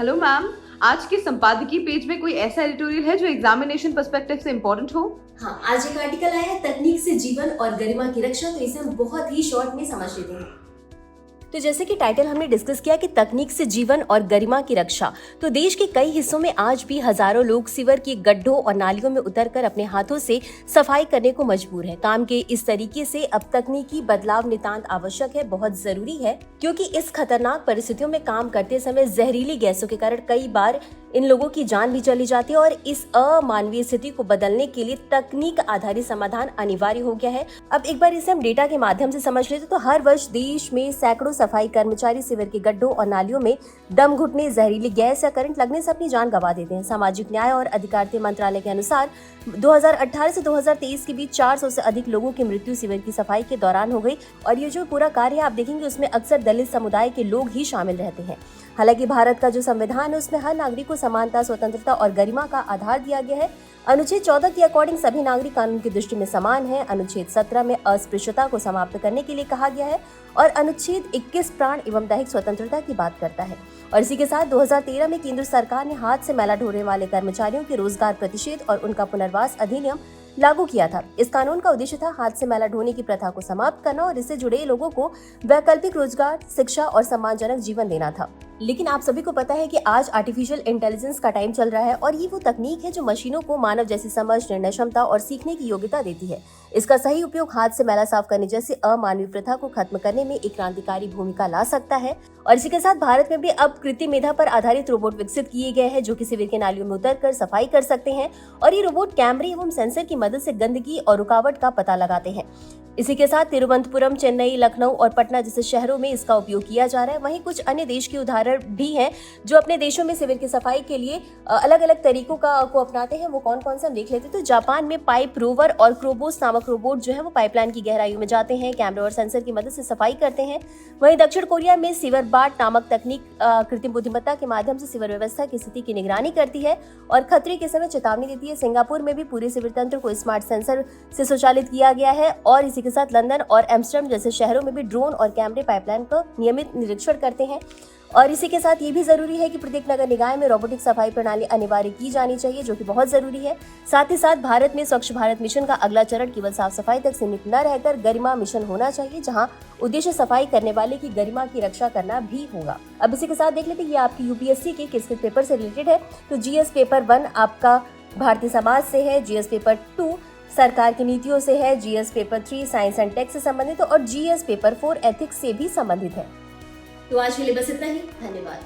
Hello ma'am, आज के संपादकीय पेज में कोई ऐसा एडिटोरियल है जो एग्जामिनेशन पर्सपेक्टिव से इम्पोर्टेंट हो? हाँ, आज एक आर्टिकल आया है तकनीक से जीवन और गरिमा की रक्षा। तो इसे हम बहुत ही शॉर्ट में समझ लेते हैं। तो जैसे कि टाइटल हमने डिस्कस किया कि तकनीक से जीवन और गरिमा की रक्षा, तो देश के कई हिस्सों में आज भी हजारों लोग सीवर के गड्ढों और नालियों में उतरकर अपने हाथों से सफाई करने को मजबूर है। काम के इस तरीके से अब तकनीकी बदलाव नितांत आवश्यक है, बहुत जरूरी है, क्योंकि इस खतरनाक परिस्थितियों में काम करते समय जहरीली गैसों के कारण कई बार इन लोगों की जान भी चली जाती है और इस अमानवीय स्थिति को बदलने के लिए तकनीक आधारित समाधान अनिवार्य हो गया है। अब एक बार इसे हम डेटा के माध्यम से समझ लेते तो हर वर्ष देश में सैकड़ों सफाई कर्मचारी सीवर के गड्ढों और नालियों में दम घुटने, जहरीली गैस या करंट लगने से अपनी जान गंवा देते हैं। सामाजिक न्याय और अधिकारिता मंत्रालय के अनुसार 2018 से 2023 के बीच 400 से अधिक लोगों की मृत्यु सीवर की सफाई के दौरान हो गई और ये जो पूरा कार्य है आप देखेंगे उसमें अक्सर दलित समुदाय के लोग ही शामिल रहते हैं। हालांकि भारत का जो संविधान है उसमें हर नागरिक को समानता, स्वतंत्रता और गरिमा का आधार दिया गया है। अनुच्छेद 14 के अकॉर्डिंग सभी नागरिक कानून की दृष्टि में समान है। अनुच्छेद 17 में अस्पृश्यता को समाप्त करने के लिए कहा गया है और अनुच्छेद 21 प्राण एवं दैहिक स्वतंत्रता की बात करता है। और इसी के साथ 2013 में केंद्र सरकार ने हाथ से मैला ढोने वाले कर्मचारियों के रोजगार प्रतिषेध और उनका पुनर्वास अधिनियम लागू किया था। इस कानून का उद्देश्य था हाथ से मैला ढोने की प्रथा को समाप्त करना और इससे जुड़े लोगों को वैकल्पिक रोजगार, शिक्षा और सम्मानजनक जीवन देना था। लेकिन आप सभी को पता है कि आज आर्टिफिशियल इंटेलिजेंस का टाइम चल रहा है और ये वो तकनीक है जो मशीनों को मानव जैसी समझ, निर्णय क्षमता और सीखने की योग्यता देती है। इसका सही उपयोग हाथ से मैला साफ करने जैसी अमानवीय प्रथा को खत्म करने में एक क्रांतिकारी भूमिका ला सकता है। और इसी के साथ भारत में भी अब कृत्रिम मेधा पर आधारित रोबोट विकसित किए गए हैं जो कि सीवर के नालियों में उतरकर सफाई कर सकते हैं और ये रोबोट कैमरे एवं सेंसर की मदद से गंदगी और रुकावट का पता लगाते हैं। इसी के साथ तिरुवनंतपुरम, चेन्नई, लखनऊ और पटना जैसे शहरों में इसका उपयोग किया जा रहा है। वहीं कुछ अन्य देश के उदाहरण भी हैं जो अपने देशों में सीवर की सफाई के लिए अलग अलग तरीकों को अपनाते हैं। वो कौन कौन से हम देख लेते हैं। तो जापान में पाइप रोवर और क्रोबोस नामक रोबोट जो है वो पाइपलाइन की गहराइयों में जाते हैं, कैमरे और सेंसर की मदद से सफाई करते हैं। वहीं दक्षिण कोरिया में सीवर बाट नामक तकनीक कृत्रिम बुद्धिमत्ता के माध्यम से सीवर व्यवस्था की स्थिति की निगरानी करती है और खतरे के समय चेतावनी देती है। सिंगापुर में भी पूरे सीवर तंत्र को स्मार्ट सेंसर से स्वचालित किया गया है और इसी के साथ लंदन और एम्स्टर्डम जैसे शहरों में भी ड्रोन और कैमरे पाइपलाइन का नियमित निरीक्षण करते हैं। और इसी के साथ ये भी जरूरी है कि प्रत्येक नगर निकाय में रोबोटिक सफाई प्रणाली अनिवार्य की जानी चाहिए, जो कि बहुत जरूरी है। साथ ही साथ भारत में स्वच्छ भारत मिशन का अगला चरण केवल साफ सफाई तक सीमित न रहकर गरिमा मिशन होना चाहिए, जहां उद्देश्य सफाई करने वाले की गरिमा की रक्षा करना भी होगा। अब इसी के साथ देख लेते हैं ये आपकी यूपीएससी के किस किस पेपर से रिलेटेड है। तो जीएस पेपर 1 आपका भारतीय समाज से है, जीएस पेपर 2 सरकार की नीतियों से है, GS paper 3 science and tech से संबंधित और जीएस पेपर 4 एथिक्स से भी संबंधित है। तो आज के लिए बस इतना ही। धन्यवाद।